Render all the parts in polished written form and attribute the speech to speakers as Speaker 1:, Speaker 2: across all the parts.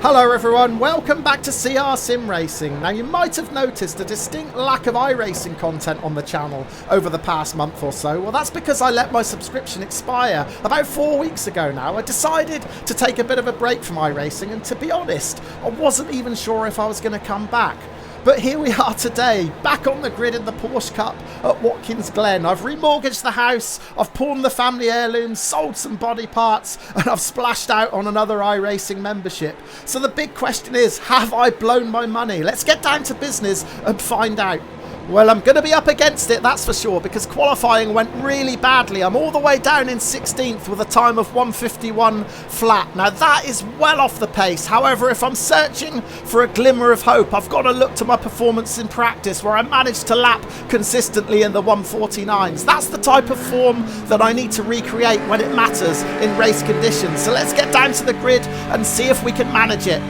Speaker 1: Hello everyone, welcome back to CR Sim Racing. Now you might have noticed a distinct lack of iRacing content on the channel over the past month or so. Well, that's because I let my subscription expire about 4 weeks ago now. I decided to take a bit of a break from iRacing, and to be honest, I wasn't even sure if I was going to come back. But here we are today, back on the grid in the Porsche Cup at Watkins Glen. I've remortgaged the house, I've pawned the family heirlooms, sold some body parts, and I've splashed out on another iRacing membership. So the big question is, have I blown my money? Let's get down to business and find out. Well, I'm going to be up against it, that's for sure, because qualifying went really badly. I'm all the way down in 16th with a time of 1:51 flat. Now, that is well off the pace. However, if I'm searching for a glimmer of hope, I've got to look to my performance in practice, where I managed to lap consistently in the 1:49s. That's the type of form that I need to recreate when it matters in race conditions. So let's get down to the grid and see if we can manage it.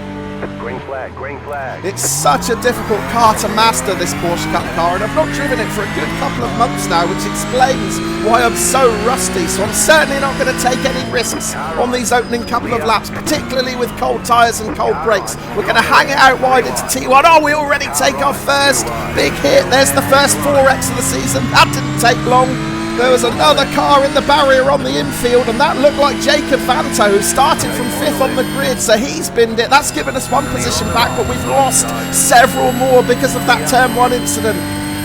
Speaker 2: Green flag, green flag.
Speaker 1: It's such a difficult car to master, this Porsche Cup car, and I've not driven it for a good couple of months now, which explains why I'm so rusty. So I'm certainly not going to take any risks on these opening couple of laps, particularly with cold tyres and cold brakes. We're going to hang it out wide into T1. Oh, we already take our first big hit. There's the first 4X of the season. That didn't take long. There was another car in the barrier on the infield, and that looked like Jacob Vanto, who started from 5th on the grid, so he's binned it. That's given us one position back, but we've lost several more because of that turn 1 incident.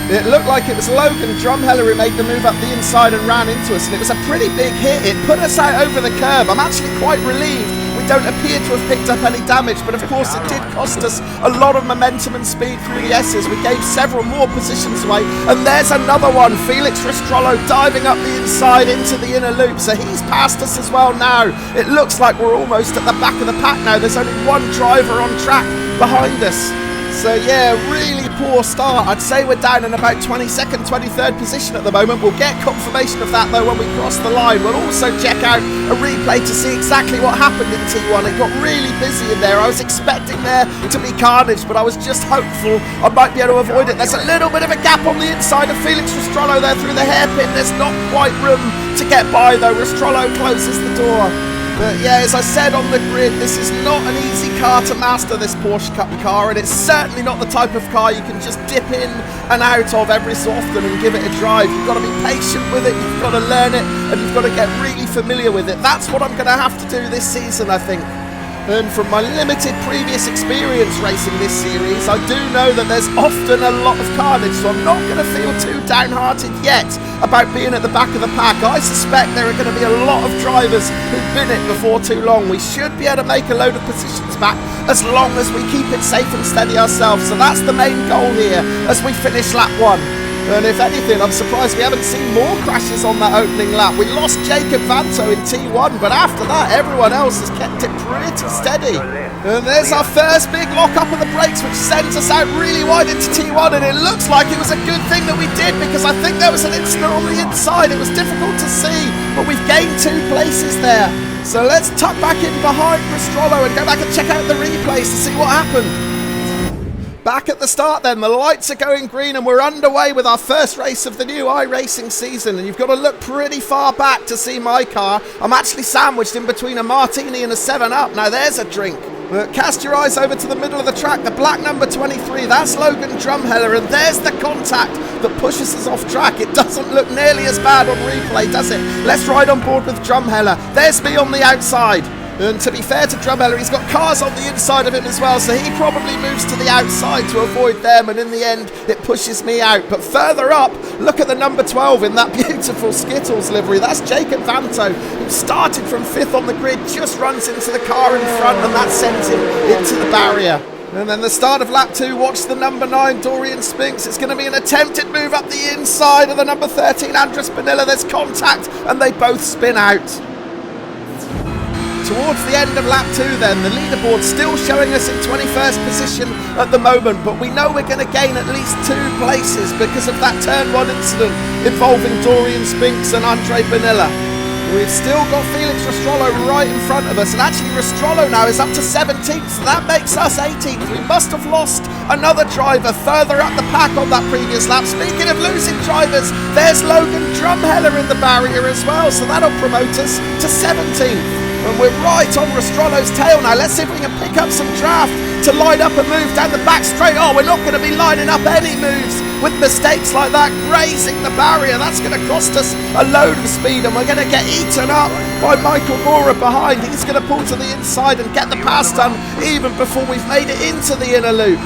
Speaker 1: It looked like it was Logan Drumheller who made the move up the inside and ran into us, and it was a pretty big hit. It put us out over the curb. I'm actually quite relieved. We don't appear to have picked up any damage, but of course it did cost us a lot of momentum and speed through the S's. We gave several more positions away, and there's another one. Felix Ristrollo diving up the inside into the inner loop, so he's passed us as well now. It looks like we're almost at the back of the pack now. There's only one driver on track behind us. So yeah, really poor start. I'd say we're down in about 22nd, 23rd position at the moment. We'll get confirmation of that though when we cross the line. We'll also check out a replay to see exactly what happened in T1. It got really busy in there. I was expecting there to be carnage, but I was just hopeful I might be able to avoid it. There's a little bit of a gap on the inside of Felix Ristrollo there through the hairpin. There's not quite room to get by though. Ristrollo closes the door. But yeah, as I said on the grid, this is not an easy car to master, this Porsche Cup car, and it's certainly not the type of car you can just dip in and out of every so often and give it a drive. You've got to be patient with it, you've got to learn it, and you've got to get really familiar with it. That's what I'm going to have to do this season, I think. And from my limited previous experience racing this series, I do know that there's often a lot of carnage, so I'm not going to feel too downhearted yet about being at the back of the pack. I suspect there are going to be a lot of drivers who've been it before too long. We should be able to make a load of positions back as long as we keep it safe and steady ourselves. So that's the main goal here as we finish lap 1. And if anything, I'm surprised we haven't seen more crashes on that opening lap. We lost Jacob Vanto in T1, but after that, everyone else has kept it pretty steady. And there's our first big lock-up of the brakes, which sends us out really wide into T1, and it looks like it was a good thing that we did, because I think there was an incident on the inside. It was difficult to see, but we've gained 2 places there. So let's tuck back in behind Ristrollo and go back and check out the replays to see what happened. Back at the start then, the lights are going green and we're underway with our first race of the new iRacing season, and you've got to look pretty far back to see my car. I'm actually sandwiched in between a martini and a 7-Up. Now there's a drink. But cast your eyes over to the middle of the track, the black number 23, that's Logan Drumheller, and there's the contact that pushes us off track. It doesn't look nearly as bad on replay, does it? Let's ride on board with Drumheller. There's me on the outside. And to be fair to Drumheller, he's got cars on the inside of him as well, so he probably moves to the outside to avoid them, and in the end it pushes me out. But further up, look at the number 12 in that beautiful Skittles livery. That's Jacob Vanto, who started from 5th on the grid, just runs into the car in front, and that sends him into the barrier. And then the start of lap 2, watch the number 9, Dorian Spinks. It's going to be an attempted move up the inside of the number 13, Andres Bonilla. There's contact, and they both spin out. Towards the end of lap 2 then, the leaderboard still showing us in 21st position at the moment, but we know we're going to gain at least 2 places because of that turn 1 incident involving Dorian Spinks and Andre Bonilla. We've still got Felix Ristrollo right in front of us, and actually Ristrollo now is up to 17th, so that makes us 18th. We must have lost another driver further up the pack on that previous lap. Speaking of losing drivers, there's Logan Drumheller in the barrier as well, so that'll promote us to 17th. And we're right on Rostrollo's tail now. Let's see if we can pick up some draft to line up a move down the back straight. Oh, we're not going to be lining up any moves with mistakes like that, grazing the barrier. That's going to cost us a load of speed, and we're going to get eaten up by Michael Mora behind. He's going to pull to the inside and get the pass done even before we've made it into the inner loop.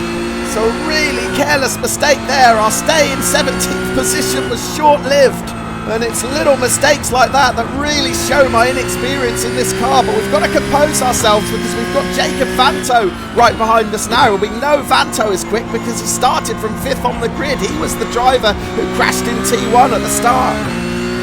Speaker 1: So a really careless mistake there. Our stay in 17th position was short-lived. And it's little mistakes like that that really show my inexperience in this car. But we've got to compose ourselves because we've got Jacob Vanto right behind us now. And we know Vanto is quick because he started from 5th on the grid. He was the driver who crashed in T1 at the start.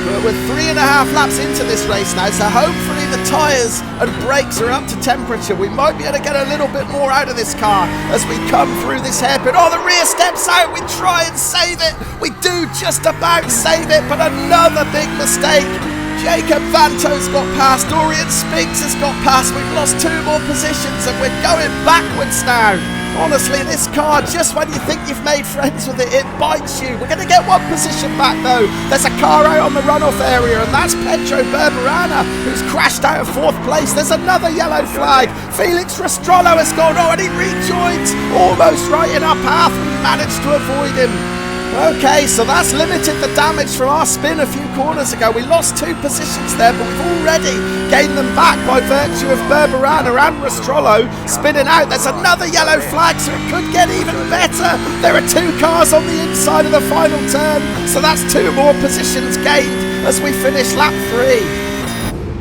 Speaker 1: But we're 3.5 laps into this race now, so hopefully the tyres and brakes are up to temperature. We might be able to get a little bit more out of this car as we come through this hairpin. Oh, the rear steps out. We try and save it. We do just about save it, but another big mistake. Jacob Vanto's got past. Dorian Spinks has got past. We've lost 2 more positions and we're going backwards now. Honestly, this car, just when you think you've made friends with it, it bites you. We're going to get 1 position back, though. There's a car out on the runoff area, and that's Pedro Berberana, who's crashed out of 4th place. There's another yellow flag. Felix Rostrollo has gone, and he rejoins almost right in our path. We managed to avoid him. Okay, so that's limited the damage from our spin a few corners ago. We lost 2 positions there, but we've already gained them back by virtue of Berberana and Rostrollo spinning out. There's another yellow flag, so it could get even better. There are 2 cars on the inside of the final turn, so that's 2 more positions gained as we finish lap 3.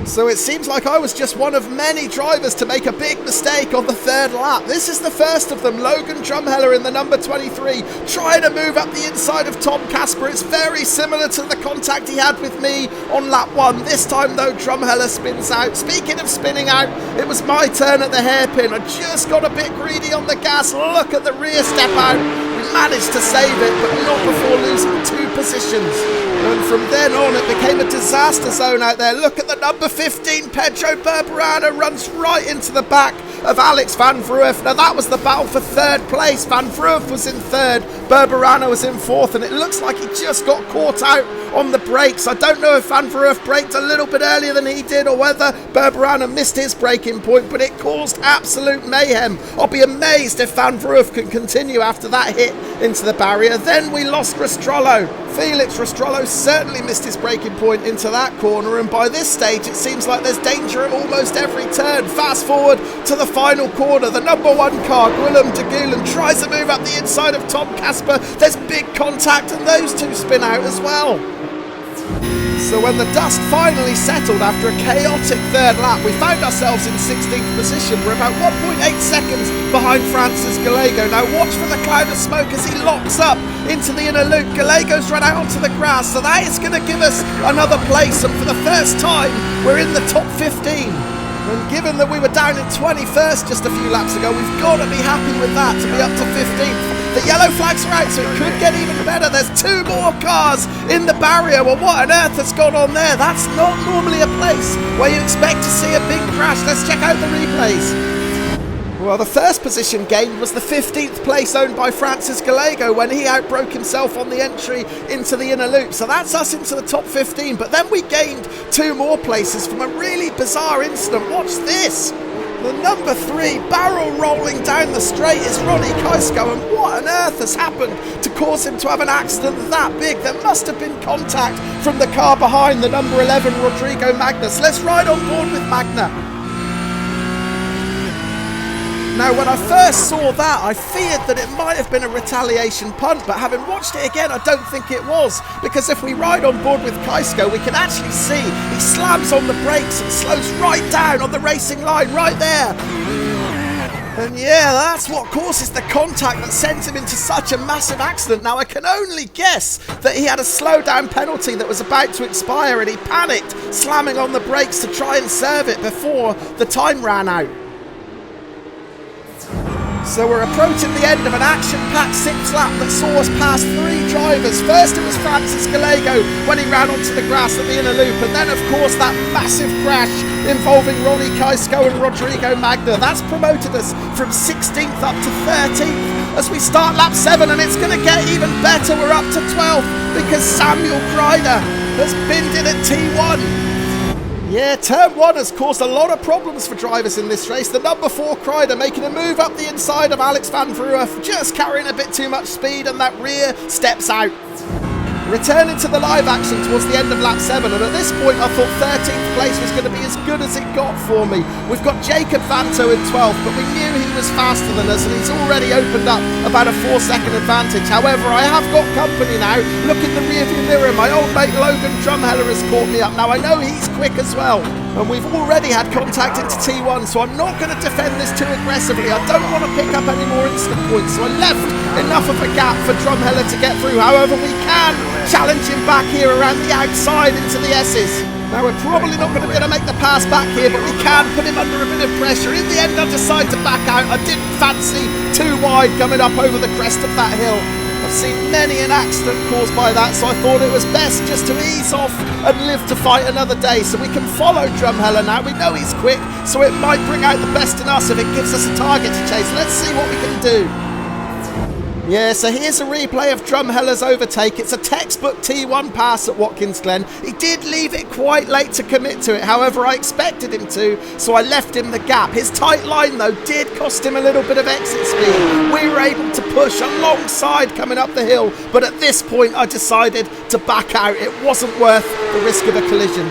Speaker 1: So it seems like I was just one of many drivers to make a big mistake on the 3rd lap. This is the first of them. Logan Drumheller in the number 23 trying to move up the inside of Tom Casper. It's very similar to the contact he had with me on lap 1. This time though, Drumheller spins out. Speaking of spinning out, it was my turn at the hairpin. I just got a bit greedy on the gas. Look at the rear step out. We managed to save it, but not before losing 2 positions. And from then on, it became a disaster zone out there. Look at the number 15, Pedro Berberana runs right into the back of Alex Van Vroof. Now that was the battle for 3rd place. Van Vroof was in 3rd, Berberana was in 4th, and it looks like he just got caught out on the brakes. I don't know if Van Vroof braked a little bit earlier than he did or whether Berberana missed his braking point, but it caused absolute mayhem. I'll be amazed if Van Vroof can continue after that hit into the barrier. Then we lost Rostrollo. Felix Rostrollo certainly missed his braking point into that corner, and by this stage it seems like there's danger at almost every turn. Fast forward to the final corner. The number 1 car, Guillaume de Goulen, tries to move up the inside of Tom Casper. There's big contact and those 2 spin out as well. So when the dust finally settled after a chaotic 3rd lap, we found ourselves in 16th position. We're about 1.8 seconds behind Francis Gallego. Now watch for the cloud of smoke as he locks up into the inner loop. Gallego's run out onto the grass, so that is going to give us another place, and for the first time we're in the top 15. And given that we were down in 21st just a few laps ago, we've got to be happy with that to be up to 15th. The yellow flags are out, so it could get even better. There's 2 more cars in the barrier. Well, what on earth has gone on there? That's not normally a place where you expect to see a big crash. Let's check out the replays. Well, the first position gained was the 15th place owned by Francis Gallego when he outbroke himself on the entry into the inner loop. So that's us into the top 15. But then we gained 2 more places from a really bizarre incident. Watch this. The number 3 barrel rolling down the straight is Ronnie Kaisko, and what on earth has happened to cause him to have an accident that big? There must have been contact from the car behind, the number 11 Rodrigo Magnus. Let's ride on board with Magna. Now, when I first saw that, I feared that it might have been a retaliation punt, but having watched it again, I don't think it was, because if we ride on board with Kaisko, we can actually see he slams on the brakes and slows right down on the racing line, right there. And yeah, that's what causes the contact that sends him into such a massive accident. Now, I can only guess that he had a slowdown penalty that was about to expire, and he panicked, slamming on the brakes to try and serve it before the time ran out. So we're approaching the end of an action-packed 6th lap that saw us pass 3 drivers. First it was Francis Gallego when he ran onto the grass at the inner loop, and then of course that massive crash involving Ronnie Kaisko and Rodrigo Magna. That's promoted us from 16th up to 13th as we start lap 7, and it's going to get even better. We're up to 12th because Samuel Kreider has binned in at T1. Yeah, turn 1 has caused a lot of problems for drivers in this race. The number 4 Crider making a move up the inside of Alex van Verhoeven, just carrying a bit too much speed, and that rear steps out. Returning to the live action towards the end of lap 7, and at this point I thought 13th place was going to be as good as it got for me. We've got Jacob Vanto in 12th, but we knew he was faster than us, and he's already opened up about a 4-second advantage. However, I have got company now. Look in the rearview mirror, my old mate Logan Drumheller has caught me up. Now I know he's quick as well, and we've already had contact into T1, so I'm not going to defend this too aggressively. I don't want to pick up any more instant points, so I left enough of a gap for Drumheller to get through. However, we can challenge him back here around the outside into the S's. Now we're probably not going to be able to make the pass back here, but we can put him under a bit of pressure. In the end I decided to back out. I didn't fancy too wide coming up over the crest of that hill. I've seen many an accident caused by that, so I thought it was best just to ease off and live to fight another day. So we can follow Drumheller now. We know he's quick, so it might bring out the best in us if it gives us a target to chase. Let's see what we can do. Yeah, so here's a replay of Drumheller's overtake. It's a textbook T1 pass at Watkins Glen. He did leave it quite late to commit to it, however I expected him to, so I left him the gap. His tight line though did cost him a little bit of exit speed. We were able to push alongside coming up the hill, but at this point I decided to back out. It wasn't worth the risk of a collision.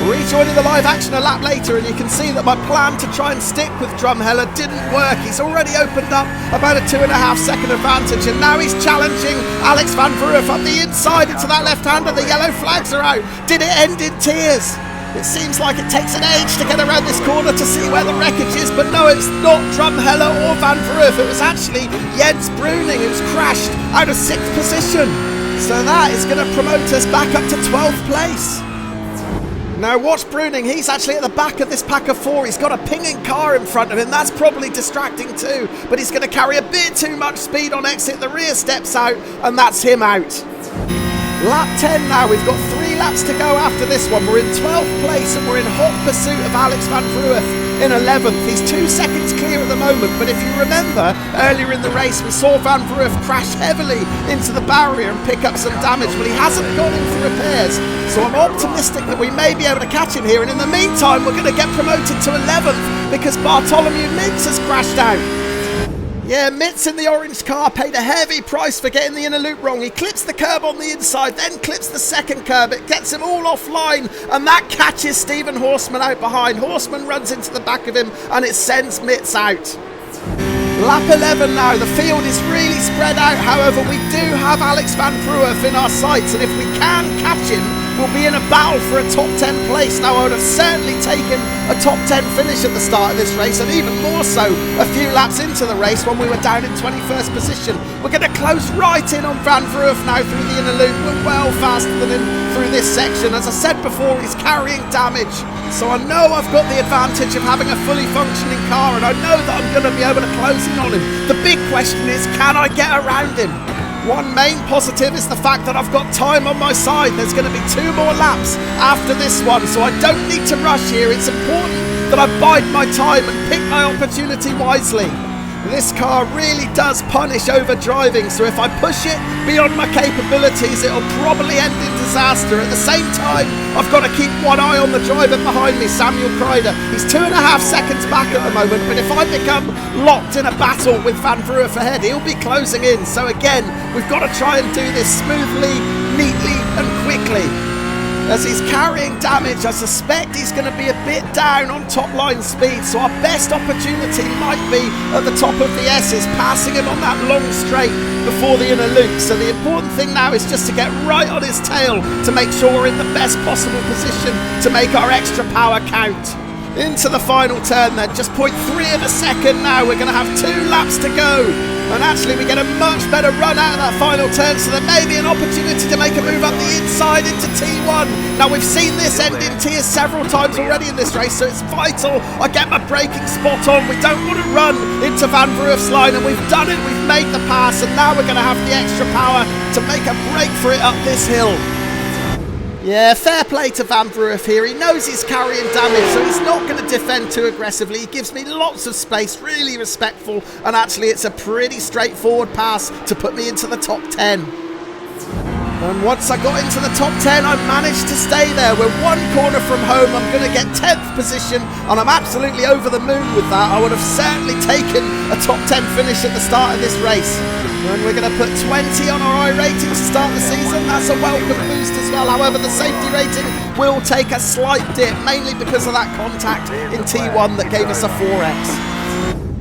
Speaker 1: Rejoining the live action a lap later, and you can see that my plan to try and stick with Drumheller didn't work. He's already opened up about a 2.5 second advantage, and now he's challenging Alex van Verhoeven up the inside into that left-hander. The yellow flags are out. Did it end in tears? It seems like it takes an age to get around this corner to see where the wreckage is, but no, it's not Drumheller or van Verhoeven. It was actually Jens Bruning who's crashed out of 6th position. So that is going to promote us back up to 12th place. Now watch Bruning, he's actually at the back of this pack of 4. He's got a pinging car in front of him. That's probably distracting too, but he's going to carry a bit too much speed on exit. The rear steps out, and that's him out. Lap 10 now. We've got 3 laps to go after this one. We're in 12th place, and we're in hot pursuit of Alex van Verhoeven in 11th. He's 2 seconds clear at the moment, but if you remember, earlier in the race we saw van Verhoeven crash heavily into the barrier and pick up some damage. Well, he hasn't gone in for repairs, so I'm optimistic that we may be able to catch him here, and in the meantime we're going to get promoted to 11th because Bartholomew Mintz has crashed out. Yeah, Mitz in the orange car paid a heavy price for getting the inner loop wrong. He clips the curb on the inside, then clips the second curb. It gets him all offline, and that catches Stephen Horseman out behind. Horseman runs into the back of him, and it sends Mitz out. Lap 11 now. The field is really spread out. However, we do have Alex van Verhoeven in our sights, and if we can catch him, we'll be in a battle for a top 10 place. Now, I would have certainly taken a top 10 finish at the start of this race, and even more so a few laps into the race when we were down in 21st position. We're going to close right in on van Verhoeven now through the inner loop. We're well faster than him through this section. As I said before, he's carrying damage, so I know I've got the advantage of having a fully functioning car, and I know that I'm going to be able to close in on him. The big question is, can I get around him? One main positive is the fact that I've got time on my side. There's going to be 2 more laps after this one, so I don't need to rush here. It's important that I bide my time and pick my opportunity wisely. This car really does punish over driving, so if I push it beyond my capabilities, it'll probably end in disaster. At the same time, I've got to keep one eye on the driver behind me, Samuel Kreider. He's 2.5 seconds back at the moment, but if I become locked in a battle with van Verhoeven ahead, he'll be closing in. So again, we've got to try and do this smoothly, neatly and quickly. As he's carrying damage, I suspect he's going to be a bit down on top line speed, so our best opportunity might be at the top of the S's, passing him on that long straight before the inner loop. So the important thing now is just to get right on his tail to make sure we're in the best possible position to make our extra power count. Into the final turn then, just 0.3 of a second now. We're going to have 2 laps to go, and actually we get a much better run out of that final turn, so there may be an opportunity to make a move up the inside into T1. Now we've seen this end in tears several times already in this race, so it's vital I get my braking spot on. We don't want to run into van Verhoeven's line, and we've done it. We've made the pass, and now we're going to have the extra power to make a break for it up this hill. Yeah, fair play to van Verhoeven here. He knows he's carrying damage, so he's not going to defend too aggressively. He gives me lots of space, really respectful, and actually it's a pretty straightforward pass to put me into the top 10. And once I got into the top 10, I managed to stay there. We're one corner from home. I'm going to get 10th position, and I'm absolutely over the moon with that. I would have certainly taken a top 10 finish at the start of this race. And we're going to put 20 on our iRating to start the season. That's a welcome boost as well. However, the safety rating will take a slight dip, mainly because of that contact in T1 that gave us a 4x.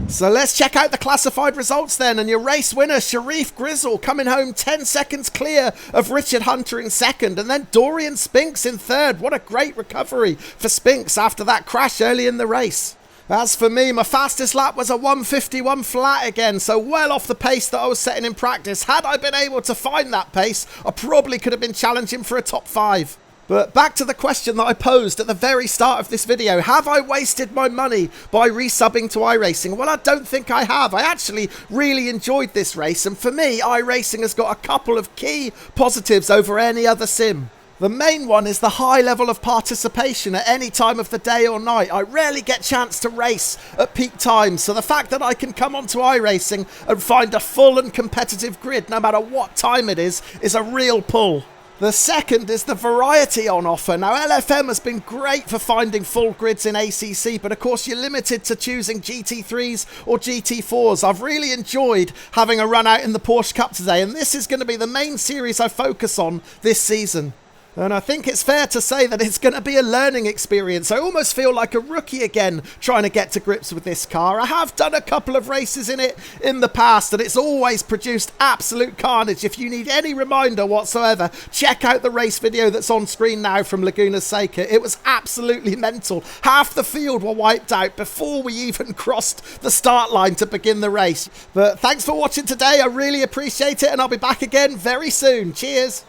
Speaker 1: So let's check out the classified results then, and your race winner, Sharif Grizzle, coming home 10 seconds clear of Richard Hunter in second, and then Dorian Spinks in third. What a great recovery for Spinks after that crash early in the race. As for me, my fastest lap was a 1:51 flat again, so well off the pace that I was setting in practice. Had I been able to find that pace, I probably could have been challenging for a top 5. But back to the question that I posed at the very start of this video. Have I wasted my money by resubbing to iRacing? Well, I don't think I have. I actually really enjoyed this race, and for me, iRacing has got a couple of key positives over any other sim. The main one is the high level of participation at any time of the day or night. I rarely get a chance to race at peak times, so the fact that I can come onto iRacing and find a full and competitive grid no matter what time it is a real pull. The second is the variety on offer. Now, LFM has been great for finding full grids in ACC, but of course you're limited to choosing GT3s or GT4s. I've really enjoyed having a run out in the Porsche Cup today, and this is going to be the main series I focus on this season. And I think it's fair to say that it's going to be a learning experience. I almost feel like a rookie again trying to get to grips with this car. I have done a couple of races in it in the past, and it's always produced absolute carnage. If you need any reminder whatsoever, check out the race video that's on screen now from Laguna Seca. It was absolutely mental. Half the field were wiped out before we even crossed the start line to begin the race. But thanks for watching today. I really appreciate it, and I'll be back again very soon. Cheers.